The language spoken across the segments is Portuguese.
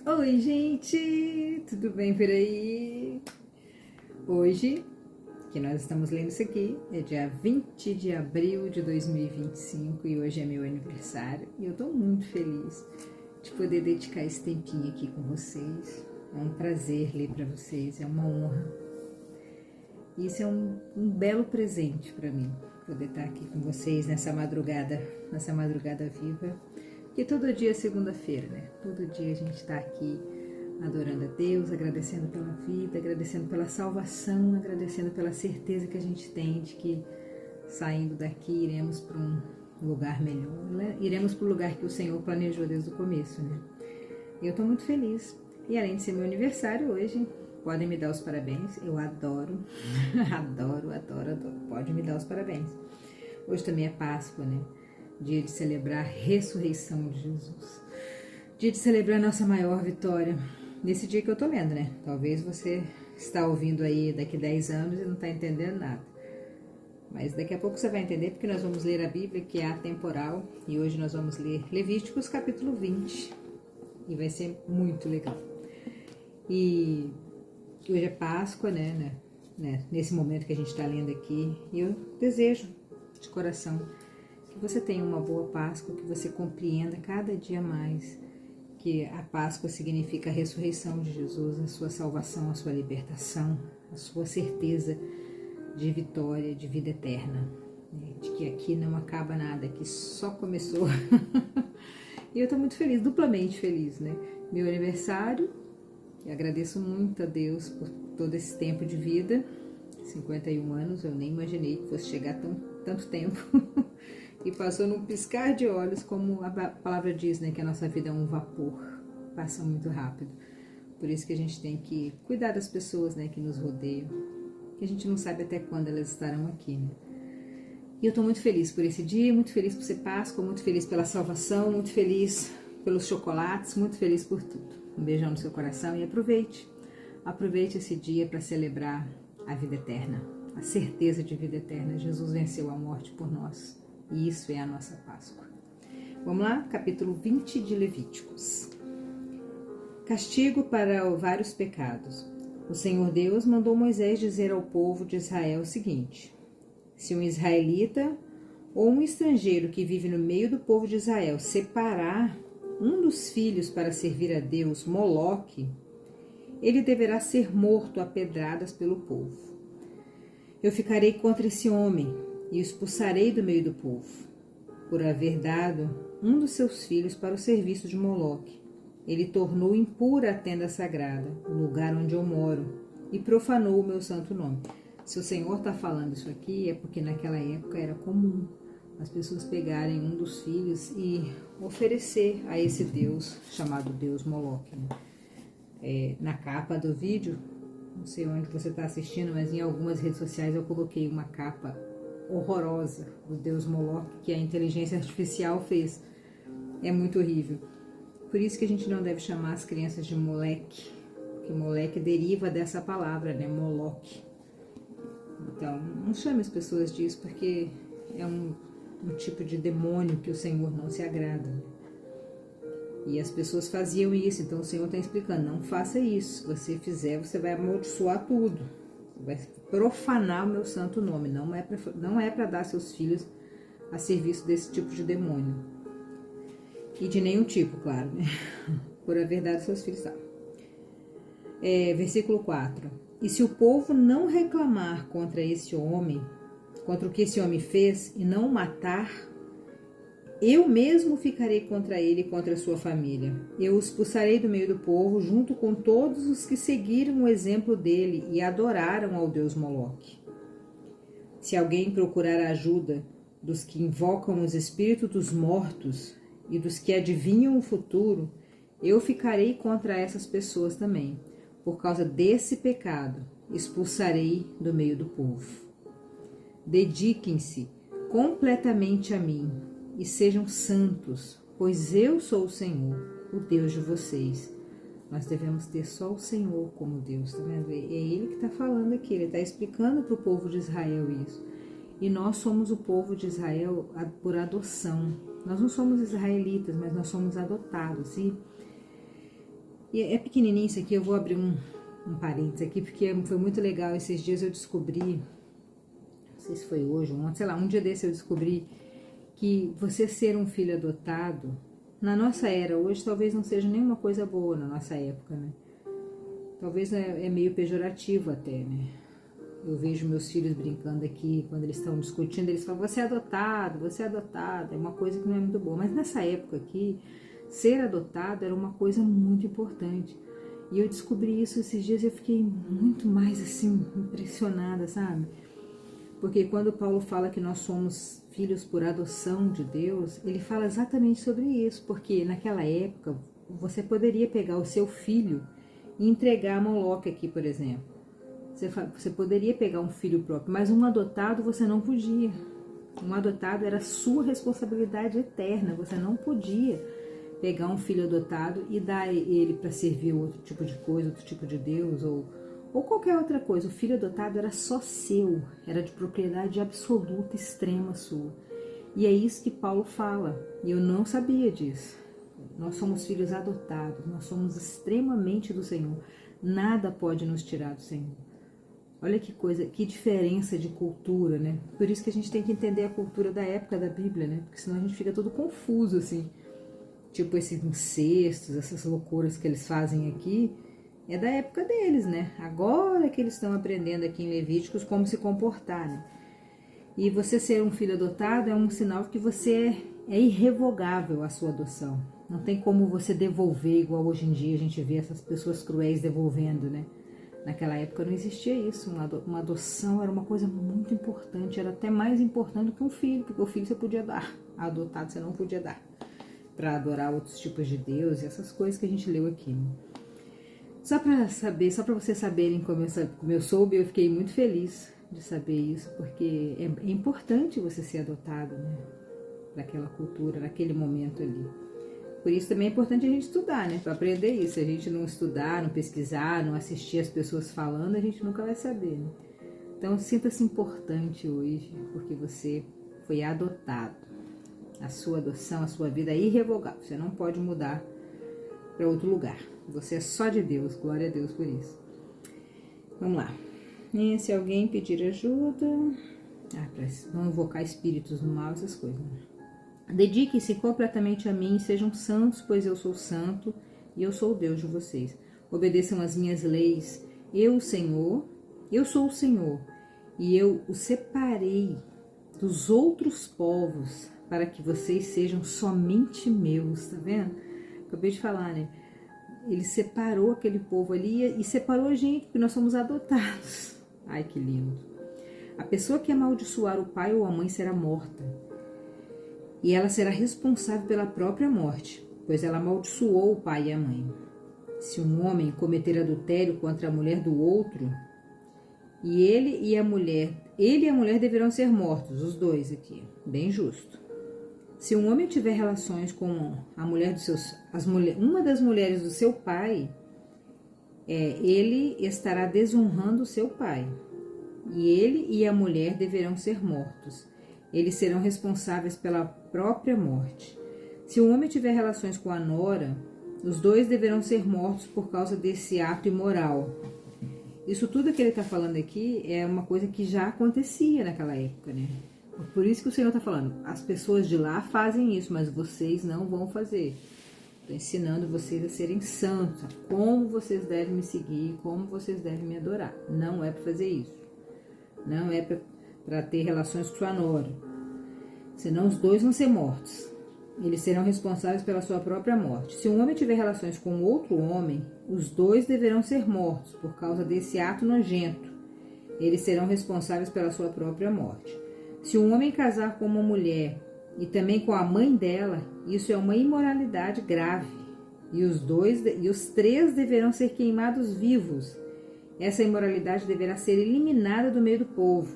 Oi, gente! Tudo bem por aí? Hoje, que nós estamos lendo isso aqui, é dia 20 de abril de 2025 e hoje é meu aniversário e eu tô muito feliz de poder dedicar esse tempinho aqui com vocês. É um prazer ler para vocês, é uma honra. Isso é um belo presente para mim, poder estar aqui com vocês nessa madrugada viva. Porque todo dia é segunda-feira, né? Todo dia a gente está aqui adorando a Deus, agradecendo pela vida, agradecendo pela salvação, agradecendo pela certeza que a gente tem de que saindo daqui iremos para um lugar melhor, né? Iremos para o lugar que o Senhor planejou desde o começo, né? E eu estou muito feliz. E além de ser meu aniversário hoje, podem me dar os parabéns. Eu adoro, adoro. Pode me dar os parabéns. Hoje também é Páscoa, né? Dia de celebrar a ressurreição de Jesus. Dia de celebrar a nossa maior vitória. Nesse dia que eu tô lendo, né? Talvez você está ouvindo aí daqui 10 anos e não está entendendo nada. Mas daqui a pouco você vai entender, porque nós vamos ler a Bíblia, que é atemporal. E hoje nós vamos ler Levíticos capítulo 20. E vai ser muito legal. E hoje é Páscoa, né? Nesse momento que a gente está lendo aqui. E eu desejo de coração que você tenha uma boa Páscoa, que você compreenda cada dia mais que a Páscoa significa a ressurreição de Jesus, a sua salvação, a sua libertação, a sua certeza de vitória, de vida eterna, né? De que aqui não acaba nada, que só começou. E eu estou muito feliz, duplamente feliz, né? Meu aniversário, eu agradeço muito a Deus por todo esse tempo de vida, 51 anos, eu nem imaginei que fosse chegar tanto tempo. E passou num piscar de olhos, como a palavra diz, né? Que a nossa vida é um vapor, passa muito rápido. Por isso que a gente tem que cuidar das pessoas, né, que nos rodeiam, que a gente não sabe até quando elas estarão aqui, né? E eu tô muito feliz por esse dia, muito feliz por ser Páscoa, muito feliz pela salvação, muito feliz pelos chocolates, muito feliz por tudo. Um beijão no seu coração e aproveite esse dia para celebrar a vida eterna, a certeza de vida eterna. Jesus venceu a morte por nós. E isso é a nossa Páscoa. Vamos lá? Capítulo 20 de Levíticos. Castigo para vários pecados. O Senhor Deus mandou Moisés dizer ao povo de Israel o seguinte: se um israelita ou um estrangeiro que vive no meio do povo de Israel separar um dos filhos para servir a Deus, Moloque, ele deverá ser morto a pedradas pelo povo. Eu ficarei contra esse homem e o expulsarei do meio do povo, por haver dado um dos seus filhos para o serviço de Moloque. Ele tornou impura a tenda sagrada, o lugar onde eu moro, e profanou o meu santo nome. Se o Senhor está falando isso aqui, é porque naquela época era comum as pessoas pegarem um dos filhos e oferecer a esse Deus, chamado Deus Moloque, né? Na capa do vídeo, não sei onde você está assistindo, mas em algumas redes sociais eu coloquei uma capa horrorosa do Deus Moloque que a inteligência artificial fez. É muito horrível. Por isso que a gente não deve chamar as crianças de moleque, porque moleque deriva dessa palavra, né? Moloque. Então, não chame as pessoas disso, porque é um tipo de demônio que o Senhor não se agrada. E as pessoas faziam isso, então o Senhor está explicando: não faça isso. Se você fizer, você vai amaldiçoar tudo. Vai profanar o meu santo nome. Não é para dar seus filhos a serviço desse tipo de demônio. E de nenhum tipo, claro, né? Por a verdade, seus filhos sabem. Versículo 4. E se o povo não reclamar contra esse homem, contra o que esse homem fez, e não o matar, eu mesmo ficarei contra ele e contra a sua família. Eu o expulsarei do meio do povo, junto com todos os que seguiram o exemplo dele e adoraram ao Deus Moloque. Se alguém procurar a ajuda dos que invocam os espíritos dos mortos e dos que adivinham o futuro, eu ficarei contra essas pessoas também. Por causa desse pecado, expulsarei do meio do povo. Dediquem-se completamente a mim e sejam santos, pois eu sou o Senhor, o Deus de vocês. Nós devemos ter só o Senhor como Deus, tá vendo? É Ele que está falando aqui, Ele está explicando para o povo de Israel isso. E nós somos o povo de Israel por adoção. Nós não somos israelitas, mas nós somos adotados. E E é pequenininho isso aqui, eu vou abrir um parênteses aqui, porque foi muito legal. Esses dias eu descobri, não sei se foi hoje ou ontem, sei lá, um dia desse eu descobri que você ser um filho adotado, na nossa era hoje, talvez não seja nenhuma coisa boa na nossa época, né? Talvez é meio pejorativo até, né? Eu vejo meus filhos brincando aqui, quando eles estão discutindo, eles falam, você é adotado, é uma coisa que não é muito boa. Mas nessa época aqui, ser adotado era uma coisa muito importante. E eu descobri isso esses dias e eu fiquei muito mais, assim, impressionada, sabe? Porque quando Paulo fala que nós somos filhos por adoção de Deus, ele fala exatamente sobre isso. Porque naquela época, você poderia pegar o seu filho e entregar a Moloque aqui, por exemplo. Você poderia pegar um filho próprio, mas um adotado você não podia. Um adotado era sua responsabilidade eterna. Você não podia pegar um filho adotado e dar ele para servir outro tipo de coisa, outro tipo de Deus ou qualquer outra coisa. O filho adotado era só seu, era de propriedade absoluta, extrema sua. E é isso que Paulo fala. E eu não sabia disso. Nós somos filhos adotados, nós somos extremamente do Senhor. Nada pode nos tirar do Senhor. Olha que coisa, que diferença de cultura, né? Por isso que a gente tem que entender a cultura da época da Bíblia, né? Porque senão a gente fica todo confuso, assim. Tipo esses incestos, essas loucuras que eles fazem aqui, é da época deles, né? Agora que eles estão aprendendo aqui em Levíticos como se comportar, né? E você ser um filho adotado é um sinal que você é irrevogável a sua adoção. Não tem como você devolver, igual hoje em dia a gente vê essas pessoas cruéis devolvendo, né? Naquela época não existia isso, uma adoção era uma coisa muito importante, era até mais importante que um filho, porque o filho você podia dar, adotado você não podia dar, para adorar outros tipos de Deus e essas coisas que a gente leu aqui. Né? Só para vocês saberem como eu soube, eu fiquei muito feliz de saber isso, porque é importante você ser adotado, né, daquela cultura, naquele momento ali. Por isso também é importante a gente estudar, né? Para aprender isso. Se a gente não estudar, não pesquisar, não assistir as pessoas falando, a gente nunca vai saber, né? Então sinta-se importante hoje, porque você foi adotado. A sua adoção, a sua vida é irrevogável. Você não pode mudar para outro lugar. Você é só de Deus. Glória a Deus por isso. Vamos lá. E se alguém pedir ajuda... para não invocar espíritos do mal, essas coisas, né? Dediquem-se completamente a mim, sejam santos, pois eu sou santo e eu sou o Deus de vocês. Obedeçam as minhas leis. Eu sou o Senhor, e eu os separei dos outros povos para que vocês sejam somente meus, tá vendo? Acabei de falar, né? Ele separou aquele povo ali e separou a gente, porque nós somos adotados. Ai, que lindo. A pessoa que amaldiçoar o pai ou a mãe será morta. E ela será responsável pela própria morte, pois ela amaldiçoou o pai e a mãe. Se um homem cometer adultério contra a mulher do outro, ele e a mulher deverão ser mortos, os dois aqui, bem justo. Se um homem tiver relações com a mulher uma das mulheres do seu pai, ele estará desonrando o seu pai. E ele e a mulher deverão ser mortos. Eles serão responsáveis pela própria morte. Se um homem tiver relações com a nora, os dois deverão ser mortos por causa desse ato imoral. Isso tudo que ele está falando aqui é uma coisa que já acontecia naquela época, né? Por isso que o Senhor está falando, as pessoas de lá fazem isso, mas vocês não vão fazer. Estou ensinando vocês a serem santos, como vocês devem me seguir, como vocês devem me adorar. Não é para fazer isso. Não é para ter relações com sua nora. Senão os dois vão ser mortos. Eles serão responsáveis pela sua própria morte. Se um homem tiver relações com outro homem, os dois deverão ser mortos por causa desse ato nojento. Eles serão responsáveis pela sua própria morte. Se um homem casar com uma mulher e também com a mãe dela, isso é uma imoralidade grave. E os três deverão ser queimados vivos. Essa imoralidade deverá ser eliminada do meio do povo.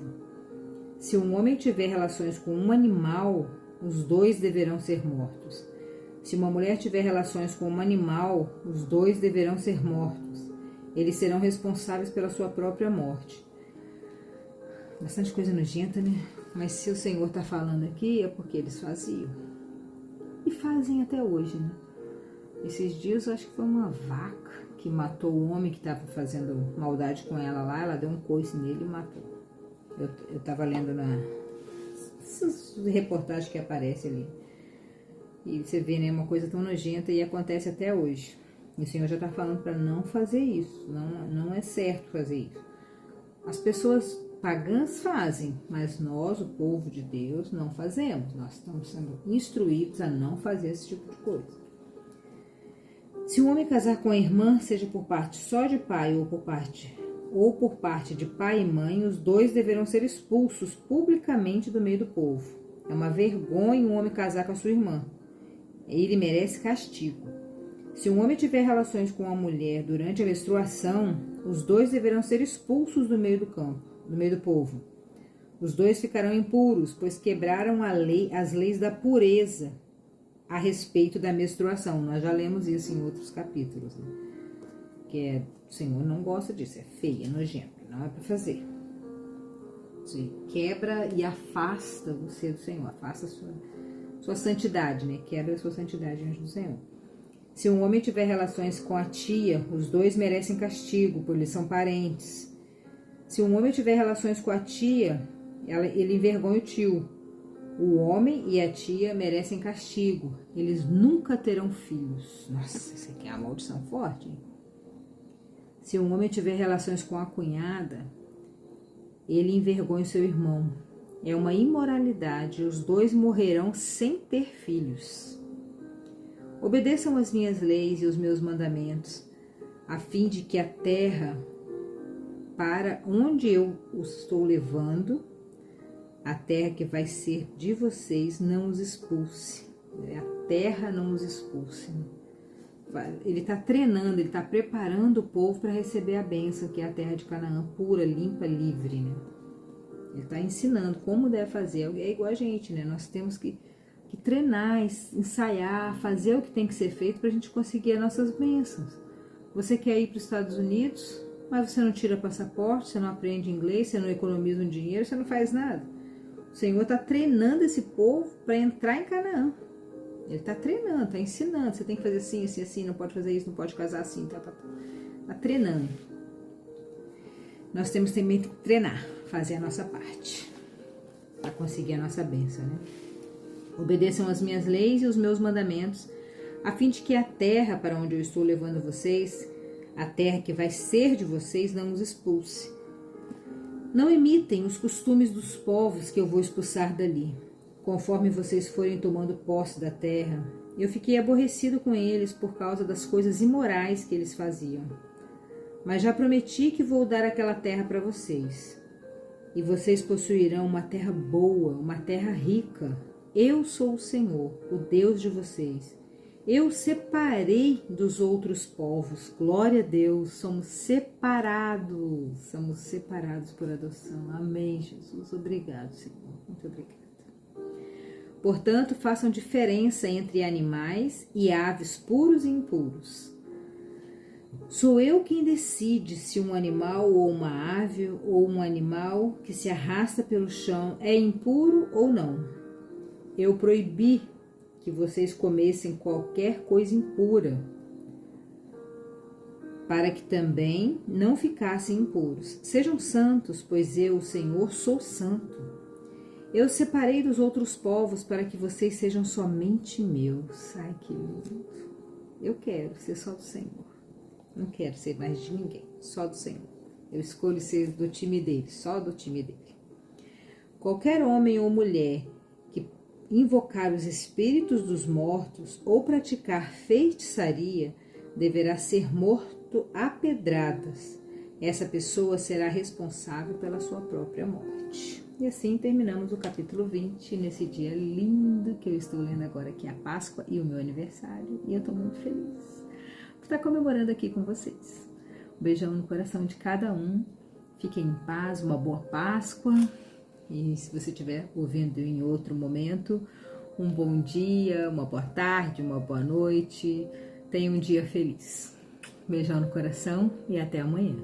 Se um homem tiver relações com um animal, os dois deverão ser mortos. Se uma mulher tiver relações com um animal, os dois deverão ser mortos. Eles serão responsáveis pela sua própria morte. Bastante coisa nojenta, né? Mas se o Senhor está falando aqui, é porque eles faziam. E fazem até hoje, né? Esses dias eu acho que foi uma vaca que matou o homem que estava fazendo maldade com ela lá. Ela deu um coice nele e matou. Eu tava lendo essas reportagens que aparecem ali. E você vê, né, uma coisa tão nojenta e acontece até hoje. E o Senhor já está falando para não fazer isso. Não é certo fazer isso. As pessoas pagãs fazem, mas nós, o povo de Deus, não fazemos. Nós estamos sendo instruídos a não fazer esse tipo de coisa. Se um homem casar com a irmã, seja por parte só de pai ou por parte de pai e mãe, os dois deverão ser expulsos publicamente do meio do povo. É uma vergonha um homem casar com a sua irmã. Ele merece castigo. Se um homem tiver relações com uma mulher durante a menstruação, os dois deverão ser expulsos do meio do campo, do meio do povo. Os dois ficarão impuros, pois quebraram as leis da pureza a respeito da menstruação. Nós já lemos isso em outros capítulos, né? Que o Senhor não gosta disso, é feio, é nojento, não é para fazer. Você quebra e afasta você do Senhor, afasta a sua santidade, né? Quebra a sua santidade diante do Senhor. Se um homem tiver relações com a tia, os dois merecem castigo, pois eles são parentes. Se um homem tiver relações com a tia, ele envergonha o tio. O homem e a tia merecem castigo. Eles nunca terão filhos. Nossa, isso aqui é uma maldição forte, hein? Se um homem tiver relações com a cunhada, ele envergonha o seu irmão. É uma imoralidade. Os dois morrerão sem ter filhos. Obedeçam as minhas leis e os meus mandamentos, a fim de que a terra para onde eu os estou levando, a terra que vai ser de vocês, não os expulse. A terra não os expulse. Ele está treinando, ele está preparando o povo para receber a bênção, que é a terra de Canaã, pura, limpa, livre, né? Ele está ensinando como deve fazer. É igual a gente, né? Nós temos que treinar, ensaiar, fazer o que tem que ser feito para a gente conseguir as nossas bênçãos. Você quer ir para os Estados Unidos, mas você não tira passaporte, você não aprende inglês, você não economiza um dinheiro, você não faz nada. O Senhor está treinando esse povo para entrar em Canaã. Ele está treinando, está ensinando. Você tem que fazer assim, assim, assim, não pode fazer isso, não pode casar assim, tá treinando. Nós temos também que treinar, fazer a nossa parte, para conseguir a nossa bênção, né? Obedeçam as minhas leis e os meus mandamentos, a fim de que a terra para onde eu estou levando vocês, a terra que vai ser de vocês, não os expulse. Não imitem os costumes dos povos que eu vou expulsar dali. Conforme vocês forem tomando posse da terra, eu fiquei aborrecido com eles por causa das coisas imorais que eles faziam. Mas já prometi que vou dar aquela terra para vocês. E vocês possuirão uma terra boa, uma terra rica. Eu sou o Senhor, o Deus de vocês. Eu separei dos outros povos. Glória a Deus, somos separados por adoção. Amém, Jesus. Obrigado, Senhor. Muito obrigada. Portanto, façam diferença entre animais e aves puros e impuros. Sou eu quem decide se um animal ou uma ave ou um animal que se arrasta pelo chão é impuro ou não. Eu proibi que vocês comessem qualquer coisa impura, para que também não ficassem impuros. Sejam santos, pois eu, o Senhor, sou santo. Eu separei dos outros povos para que vocês sejam somente meus. Ai, que lindo. Eu quero ser só do Senhor. Não quero ser mais de ninguém, só do Senhor. Eu escolho ser do time dele, só do time dele. Qualquer homem ou mulher que invocar os espíritos dos mortos ou praticar feitiçaria deverá ser morto a pedradas. Essa pessoa será responsável pela sua própria morte. E assim terminamos o capítulo 20, nesse dia lindo que eu estou lendo agora, que é a Páscoa e o meu aniversário. E eu estou muito feliz por estar comemorando aqui com vocês. Um beijão no coração de cada um. Fiquem em paz, uma boa Páscoa. E se você estiver ouvindo em outro momento, um bom dia, uma boa tarde, uma boa noite. Tenha um dia feliz. Beijão no coração e até amanhã.